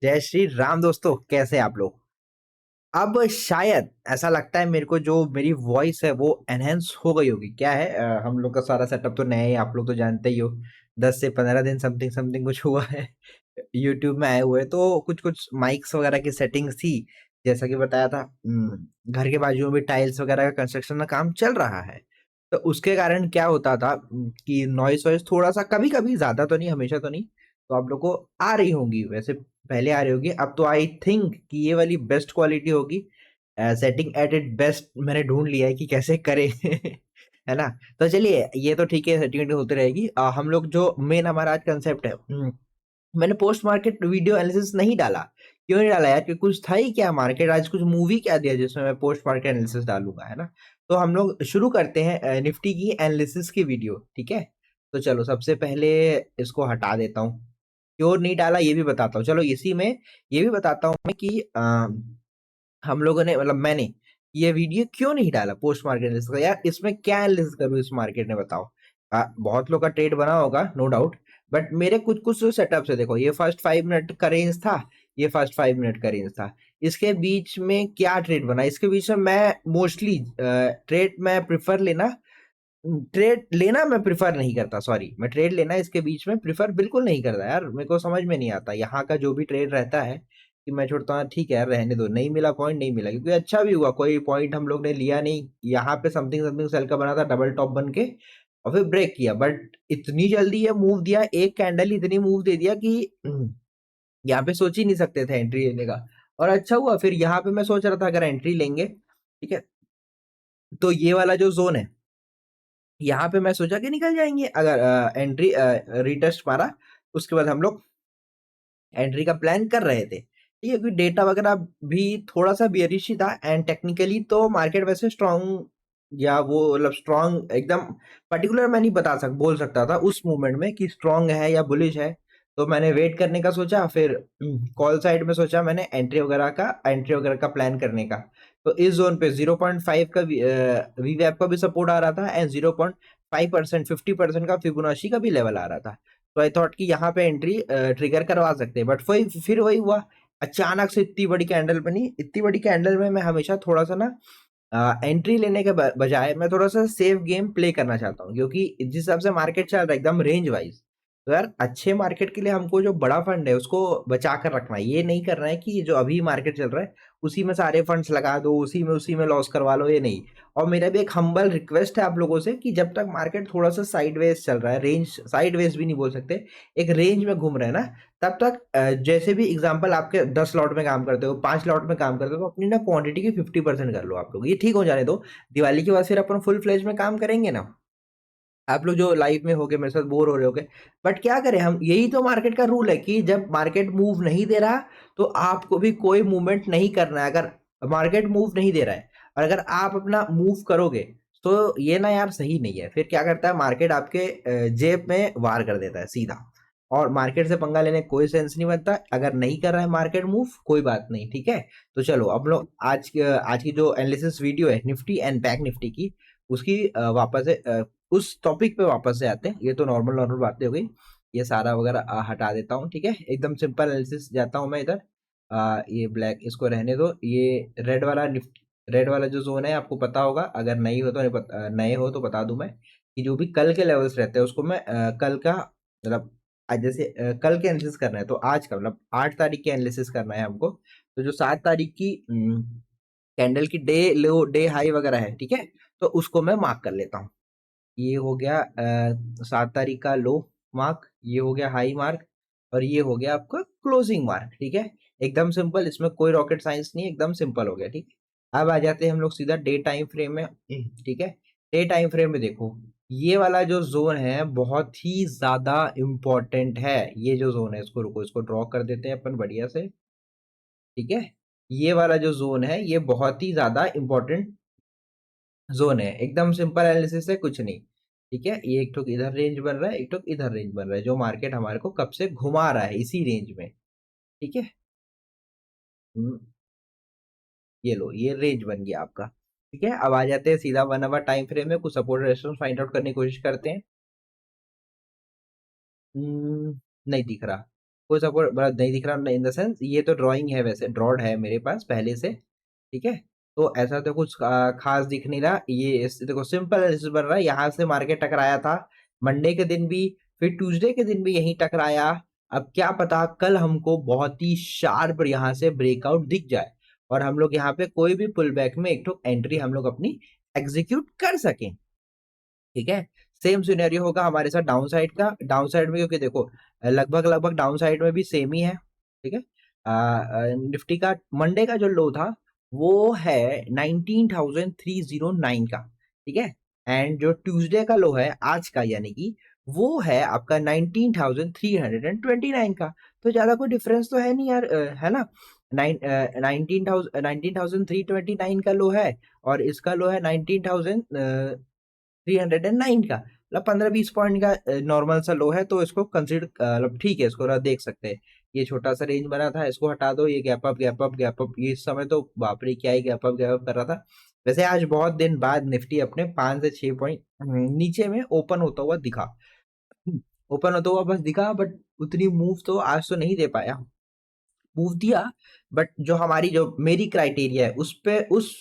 जय श्री राम दोस्तों, कैसे हैं आप लोग। अब शायद ऐसा लगता है मेरे को, जो मेरी वॉइस है वो एनहेंस हो गई होगी। क्या है, हम लोग का सारा सेटअप तो नया है, आप लोग तो जानते ही हो। 10 से 15 दिन समथिंग समथिंग कुछ हुआ है। यूट्यूब में आए हुए तो कुछ कुछ माइक्स वगैरह की सेटिंग्स थी। जैसा कि बताया था, घर के बाजू में भी टाइल्स वगैरह का कंस्ट्रक्शन का काम चल रहा है। तो उसके कारण क्या होता था, कि नॉइस वॉइस थोड़ा सा कभी कभी, ज्यादा तो नहीं, हमेशा तो नहीं। तो आप लोग को आ रही होंगी वैसे, पहले आ रही होगी। अब तो आई थिंक कि ये वाली बेस्ट क्वालिटी होगी। सेटिंग एट इट बेस्ट मैंने ढूंढ लिया है कि कैसे करें। है ना। तो चलिए, ये तो ठीक है, सेटिंग होती रहेगी। हम लोग जो मेन हमारा आज कंसेप्ट है, मैंने पोस्ट मार्केट वीडियो एनालिसिस नहीं डाला। क्यों नहीं डाला यार, कि कुछ था ही क्या मार्केट, आज कुछ मूवी क्या दिया जिसमें मैं पोस्ट मार्केट एनालिसिस डालूंगा, है ना। तो हम लोग शुरू करते हैं निफ्टी की एनालिसिस की वीडियो, ठीक है। तो चलो, सबसे पहले इसको हटा देता हूँ। क्यों नहीं डाला ये भी बताता हूँ, चलो इसी में ये भी बताता हूँ मैं कि हम लोगों ने, मतलब मैंने ये वीडियो क्यों नहीं डाला पोस्ट मार्केट एनालिसिस का। यार इसमें क्या एनालिसिस करूँ इस मार्केट में, बताओ। बहुत लोग का ट्रेड बना होगा, नो डाउट। बट मेरे कुछ कुछ जो सेटअप है, देखो, ये फर्स्ट 5 मिनट का रेंज था। ये फर्स्ट 5 मिनट का रेंज था। इसके बीच में क्या ट्रेड बना, इसके बीच में मैं मोस्टली ट्रेड मैं प्रिफर लेना, ट्रेड लेना मैं प्रिफर नहीं करता। सॉरी, मैं ट्रेड लेना इसके बीच में प्रिफर बिल्कुल नहीं करता यार। मेरे को समझ में नहीं आता यहाँ का जो भी ट्रेड रहता है, कि मैं छोड़ता हूँ, ठीक है यार, रहने दो, नहीं मिला पॉइंट, नहीं मिला, क्योंकि अच्छा भी हुआ, कोई पॉइंट हम लोग ने लिया नहीं। यहाँ पे समथिंग समथिंग सेल का बना था, डबल टॉप बन के, और फिर ब्रेक किया। बट इतनी जल्दी ये मूव दिया, एक कैंडल इतनी मूव दे दिया कि यहाँ पे सोच ही नहीं सकते थे एंट्री लेने का। और अच्छा हुआ, फिर यहाँ पे मैं सोच रहा था अगर एंट्री लेंगे, ठीक है, तो ये वाला जो जोन है, यहाँ पे मैं सोचा कि निकल जाएंगे अगर एंट्री रीटेस्ट मारा। उसके बाद हम लोग एंट्री का प्लान कर रहे थे, ठीक है, क्योंकि डेटा वगैरह भी थोड़ा सा बियरिश ही था। एंड टेक्निकली तो मार्केट वैसे स्ट्रांग, या वो मतलब स्ट्रांग एकदम पर्टिकुलर मैं नहीं बोल सकता था उस मोमेंट में कि स्ट्रांग है या बुलिश है। तो मैंने वेट करने का सोचा, फिर कॉल साइड में सोचा मैंने एंट्री वगैरह का प्लान करने का। तो इस जोन पे 0.5 का वी वैप का भी सपोर्ट आ रहा था, एंड 0.5%, 50% का फिबोनाची का भी लेवल आ रहा था। तो आई थॉट कि यहाँ पे एंट्री ट्रिगर करवा सकते हैं। बट फिर वही हुआ, अचानक से इतनी बड़ी कैंडल बनी। इतनी बड़ी कैंडल में मैं हमेशा थोड़ा सा ना, एंट्री लेने के बजाय मैं थोड़ा सा सेफ गेम प्ले करना चाहता हूँ, क्योंकि जिस हिसाब से मार्केट चल रहा है एकदम रेंज वाइज, तो यार अच्छे मार्केट के लिए हमको जो बड़ा फंड है उसको बचा कर रखना है। ये नहीं करना है कि जो अभी मार्केट चल रहा है उसी में सारे फंड्स लगा दो, उसी में लॉस करवा लो, ये नहीं। और मेरा भी एक हम्बल रिक्वेस्ट है आप लोगों से, कि जब तक मार्केट थोड़ा सा साइडवेज चल रहा है, रेंज साइडवेज भी नहीं बोल सकते, एक रेंज में घूम रहे हैं ना, तब तक जैसे भी एग्जांपल, आपके 10 लॉट में काम करते हो, 5 लॉट में काम करते हो, तो अपनी ना क्वांटिटी की 50% कर लो आप लोग, ये ठीक हो जाने दो। दिवाली के बाद फिर अपन फुल फ्लेज में काम करेंगे ना। आप लोग जो लाइव में होगे, मेरे साथ बोर हो रहे होगे, बट क्या करें हम, यही तो मार्केट का रूल है कि जब मार्केट मूव नहीं दे रहा, तो आपको भी कोई मूवमेंट नहीं करना है। अगर मार्केट मूव नहीं दे रहा है, और अगर आप अपना मूव करोगे, तो ये ना यार सही नहीं है। फिर क्या करता है मार्केट, आपके जेब में वार कर देता है सीधा। और मार्केट से पंगा लेने का कोई सेंस नहीं बनता। अगर नहीं कर रहा है मार्केट मूव, कोई बात नहीं, ठीक है। तो चलो, अब लोग आज की जो एनालिसिस वीडियो है निफ्टी एंड बैंक निफ्टी की, उसकी वापस से उस टॉपिक पे वापस से आते हैं। ये तो नॉर्मल नॉर्मल बातें हो गई, ये सारा वगैरह हटा देता हूँ, ठीक है। एकदम सिंपल एनालिसिस जाता हूँ मैं इधर। ये ब्लैक इसको रहने दो। ये रेड वाला जो जोन है, आपको पता होगा, अगर नहीं हो तो नए हो तो बता दूं मैं, कि जो भी कल के लेवल्स रहते हैं उसको मैं कल का, मतलब आज जैसे कल के एनालिसिस करना है, तो आज का मतलब 8 तारीख के एनालिसिस करना है हमको। तो जो 7 तारीख की कैंडल की डे लो डे हाई वगैरह है, ठीक है, तो उसको मैं मार्क कर लेता हूँ। ये हो गया 7 तारीख का लो मार्क, ये हो गया हाई मार्क, और ये हो गया आपका क्लोजिंग मार्क, ठीक है। एकदम सिंपल, इसमें कोई रॉकेट साइंस नहीं है, एकदम सिंपल हो गया, ठीक है। अब आ जाते हैं हम लोग सीधा डे टाइम फ्रेम में, ठीक है। डे टाइम फ्रेम में देखो, ये वाला जो जोन है बहुत ही ज्यादा इंपॉर्टेंट है। ये जो जोन है, इसको रुको, इसको ड्रॉ कर देते हैं अपन बढ़िया से, ठीक है। ये वाला जो जोन है ये बहुत ही ज्यादा इंपॉर्टेंट जोन है। एकदम सिंपल एनालिसिस है, कुछ नहीं, ठीक है। ये एक ठोक इधर रेंज बन रहा है, एक ठोक इधर रेंज बन रहा है, जो मार्केट हमारे को कब से घुमा रहा है इसी रेंज में, ठीक है। हम्म, ये लो, ये रेंज बन गया आपका, ठीक है। अब आ जाते हैं सीधा 1 आवर टाइम फ्रेम में, कुछ सपोर्ट रेजिस्टेंस फाइंड आउट करने की कोशिश करते हैं। नहीं दिख रहा। कोई सपोर्ट मतलब नहीं दिख रहा इन द सेंस, ये तो ड्राइंग है, वैसे ड्रॉड है मेरे पास पहले से, ठीक है। तो ऐसा तो कुछ खास दिख नहीं रहा, ये देखो सिंपल एनालिसिस बन रहा है। यहाँ से मार्केट टकराया था मंडे के दिन भी, फिर ट्यूसडे के दिन भी यहीं टकराया। अब क्या पता कल हमको बहुत ही शार्प यहाँ से ब्रेकआउट दिख जाए और हम लोग यहाँ पे कोई भी पुल बैक में एक तो एंट्री हम लोग अपनी एग्जीक्यूट कर सकें, ठीक है। सेम सिनेरियो होगा हमारे साथ डाउन साइड का, डाउन साइड में क्योंकि देखो लगभग लगभग डाउन साइड में भी सेम ही है, ठीक है। निफ्टी का मंडे का जो लो था वो है 19,309 का, ठीक है। एंड जो ट्यूसडे का लो है आज का, यानी कि वो है आपका 19,329 का। तो ज्यादा कोई डिफरेंस तो है नहीं यार, है ना। 19,329 का लो है और इसका लो है 19,309 का, मतलब 15-20 पॉइंट का नॉर्मल सा लो है। तो इसको कंसिडर मतलब ठीक है, इसको देख सकते हैं। ये छोटा सा रेंज बना था, इसको हटा दो, ये gap up gap up gap up, ये इस समय तो बाप रे क्या ही गैप अप कर रहा था। वैसे आज बहुत दिन बाद निफ्टी अपने 5 से 6 पॉइंट नीचे में ओपन होता हुआ दिखा, ओपन होता हुआ बस दिखा, बट उतनी मूव तो आज तो नहीं दे पाया। मूव दिया बट जो हमारी जो मेरी क्राइटेरिया है उस पे उस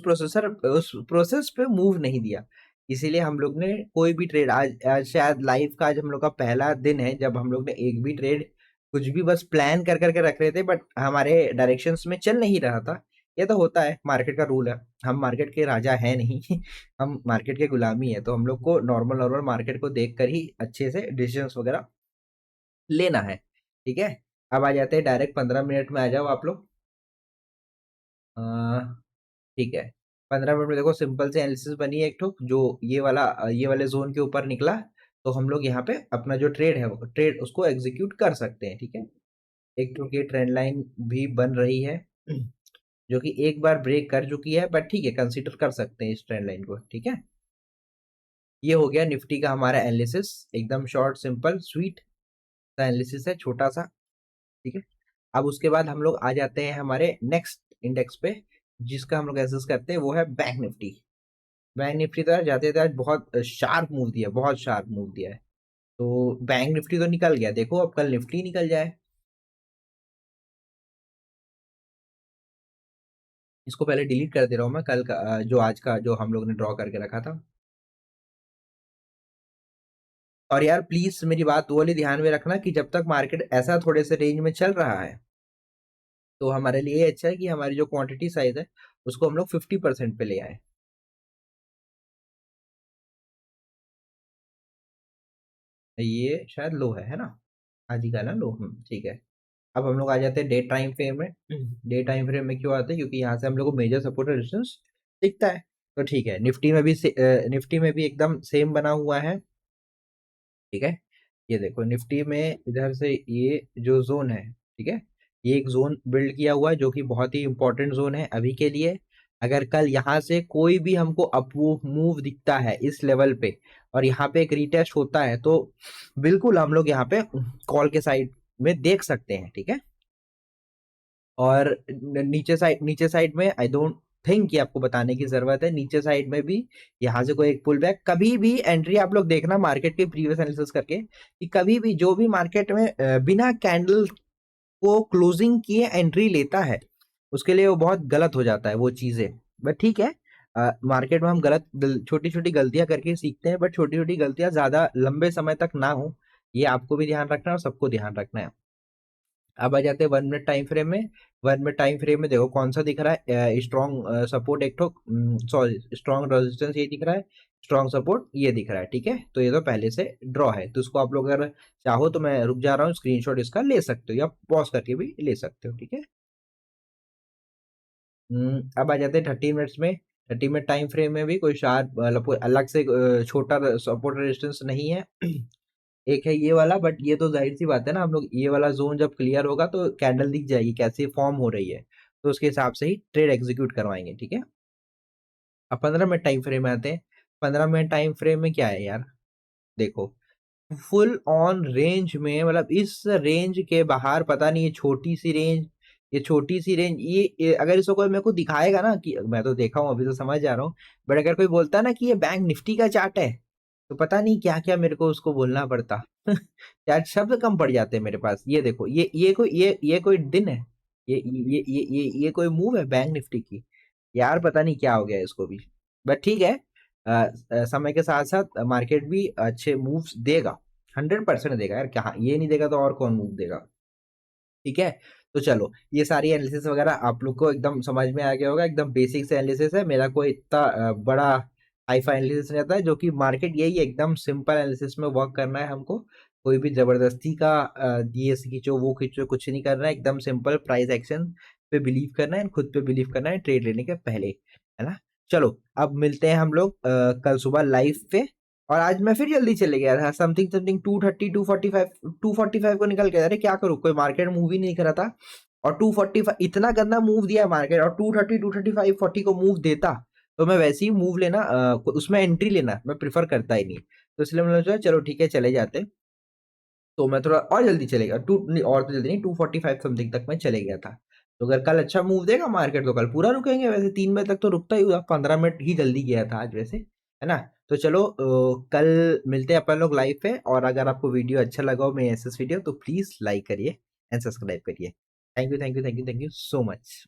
प्रोसेस पे मूव नहीं दिया। इसीलिए हम लोग ने कोई भी ट्रेड आज शायद लाइव का आज हम लोग का पहला दिन है जब हम लोग ने एक भी ट्रेड कुछ भी बस प्लान कर करके रख रहे थे बट हमारे डायरेक्शंस में चल नहीं रहा था। ये तो होता है, मार्केट का रूल है। हम मार्केट के राजा है नहीं हम मार्केट के गुलामी है, तो हम लोग को नॉर्मल नॉर्मल मार्केट को देख कर ही अच्छे से डिसीजंस वगैरह लेना है, ठीक है। अब आ जाते हैं डायरेक्ट 15 मिनट में, आ जाओ आप लोग। अ, ठीक है, 15 मिनट में देखो सिंपल से एनालिसिस बनी है एक ठो, जो ये वाले जोन के ऊपर निकला तो हम लोग यहाँ पे अपना जो ट्रेड है वो ट्रेड उसको एग्जीक्यूट कर सकते हैं, ठीक है। एक ठो की ट्रेंड लाइन भी बन रही है जो कि एक बार ब्रेक कर चुकी है, बट ठीक है कंसीडर कर सकते हैं इस ट्रेंड लाइन को, ठीक है। ये हो गया निफ्टी का हमारा एनालिसिस, एकदम शॉर्ट सिंपल स्वीट सा एनालिसिस है, छोटा सा, ठीक है। अब उसके बाद हम लोग आ जाते हैं हमारे नेक्स्ट इंडेक्स पे जिसका हम लोग एसेस करते हैं, वो है बैंक निफ्टी। बैंक निफ्टी तो यार जाते थे आज बहुत शार्प मूव दिया, बहुत शार्प मूव दिया है। तो बैंक निफ्टी तो निकल गया, देखो अब कल निफ्टी निकल जाए। इसको पहले डिलीट कर दे रहा हूँ मैं, कल का जो आज का जो हम लोग ने ड्रॉ करके रखा था। और यार प्लीज मेरी बात वो वाली ध्यान में रखना कि जब तक मार्केट ऐसा थोड़े से रेंज में चल रहा है तो हमारे लिए अच्छा है कि हमारी जो क्वांटिटी साइज है उसको हम लोग 50% पे ले आए। ये शायद लो है ना, आज ही का ना लो, ठीक है। अब हम लोग आ जाते हैं डे टाइम फ्रेम में। डे टाइम फ्रेम में क्यों आते हैं, क्योंकि यहाँ से हम लोग को मेजर सपोर्ट और रेजिस्टेंस दिखता है। तो ठीक है, निफ्टी में भी एकदम सेम बना हुआ है, ठीक है। ये देखो निफ्टी में इधर से ये जो जोन है, ठीक है, ये एक जोन बिल्ड किया हुआ है जो कि बहुत ही इंपॉर्टेंट जोन है अभी के लिए। अगर कल यहाँ से कोई भी हमको अपमूव मूव दिखता है इस लेवल पे और यहाँ पे एक रिटेस्ट होता है तो बिल्कुल हम लोग यहाँ पे कॉल के साइड में देख सकते हैं, ठीक है। और नीचे साइड में आई डोंट थिंक कि आपको बताने की जरूरत है, नीचे साइड में भी यहाँ से कोई एक पुल बैक कभी भी एंट्री आप लोग देखना मार्केट के प्रीवियस एनालिसिस करके कि कभी भी जो भी मार्केट में बिना कैंडल को क्लोजिंग किए एंट्री लेता है उसके लिए वो बहुत गलत हो जाता है वो चीजें। बट ठीक है, मार्केट में हम गलत छोटी छोटी गलतियां करके सीखते हैं, बट छोटी छोटी गलतियां ज्यादा लंबे समय तक ना हो, ये आपको भी ध्यान रखना है और सबको ध्यान रखना है। अब आ जाते हैं 1 मिनट टाइम फ्रेम में। 1 मिनट टाइम फ्रेम में देखो कौन सा दिख रहा है, स्ट्रॉन्ग सपोर्ट एक ठो, सॉरी स्ट्रॉन्ग रेजिस्टेंस ये दिख रहा है, स्ट्रॉन्ग सपोर्ट ये दिख रहा है, ठीक है। तो ये तो पहले से ड्रॉ है, तो इसको आप लोग अगर चाहो तो मैं रुक जा रहा हूँ, स्क्रीनशॉट इसका ले सकते हो या पॉज करके भी ले सकते हो, ठीक है। अब आ जाते हैं 30 मिनट्स में। 30 मिनट टाइम फ्रेम में भी कोई शार्प मतलब कोई अलग से छोटा सपोर्ट रेजिस्टेंस नहीं है एक है ये वाला, बट ये तो जाहिर सी बात है ना, हम लोग ये वाला जोन जब क्लियर होगा तो कैंडल दिख जाएगी कैसे फॉर्म हो रही है, तो उसके हिसाब से ही ट्रेड एग्जीक्यूट करवाएंगे, ठीक है। अब 15 मिनट टाइम फ्रेम में आते हैं। 15 मिनट टाइम फ्रेम में क्या है यार, देखो फुल ऑन रेंज में, मतलब इस रेंज के बाहर पता नहीं, ये छोटी सी रेंज, ये छोटी सी रेंज, ये अगर इसको कोई मेरे को दिखाएगा ना, कि मैं तो देखा हूँ अभी तो समझ जा रहा हूँ, बट अगर कोई बोलता है ना कि ये बैंक निफ्टी का चार्ट है तो पता नहीं क्या-क्या मेरे को उसको बोलना पड़ता। शायद शब्द कम पड़ जाते हैं मेरे पास। ये देखो, ये कोई दिन है? ये कोई मूव है बैंक निफ्टी की? यार पता नहीं क्या हो गया है इसको भी। बट ठीक है, समय के साथ-साथ मार्केट भी अच्छे मूव्स देगा, 100% देगा यार, क्या ये नहीं देगा तो और कौन मूव देगा? ठीक है? तो चलो, ये सारी एनालिसिस वगैरह आप लोग को एकदम समझ में आ गया होगा, एकदम बेसिक से एनालिसिस है। मेरा कोई इतना बड़ा हाई-फाई एनालिसिस नहीं रहता है, जो कि मार्केट यही है, एकदम सिंपल एनालिसिस में वर्क करना है हमको। कोई भी जबरदस्ती का ये खींचो, वो खींचो, कुछ नहीं करना है। एकदम सिंपल प्राइस एक्शन पे बिलीव करना है, खुद पे बिलीव करना है ट्रेड लेने के पहले, है ना? चलो, अब मिलते हैं हम लोग कल सुबह लाइव पे। और आज मैं फिर जल्दी चले गया था, समथिंग समथिंग 2:30 2:45 को निकल गया। अरे क्या करूँ, कोई मार्केट मूव ही नहीं कर रहा था। और 2:45 इतना गंदा मूव दिया मार्केट, और 2:30 2:35 40 को मूव देता तो मैं वैसे ही मूव लेना, उसमें एंट्री लेना मैं प्रिफर करता ही नहीं। तो इसलिए मैंने सोचा चलो ठीक है चले जाते। तो मैं थोड़ा और जल्दी चले गया, टू नहीं, और तो जल्दी नहीं, 2:45 समथिंग तक मैं चले गया था। तो अगर कल अच्छा मूव देगा मार्केट तो कल पूरा रुकेंगे, वैसे 3 बजे तक तो रुकता ही हुआ, 15 मिनट ही जल्दी गया था आज वैसे, है ना? तो चलो कल मिलते हैं अपन लोग लाइव पे। और अगर आपको वीडियो अच्छा लगा हो मेरे ऐसे वीडियो, तो प्लीज लाइक करिए एंड सब्सक्राइब करिए। Thank you, thank you, thank you, thank you so much.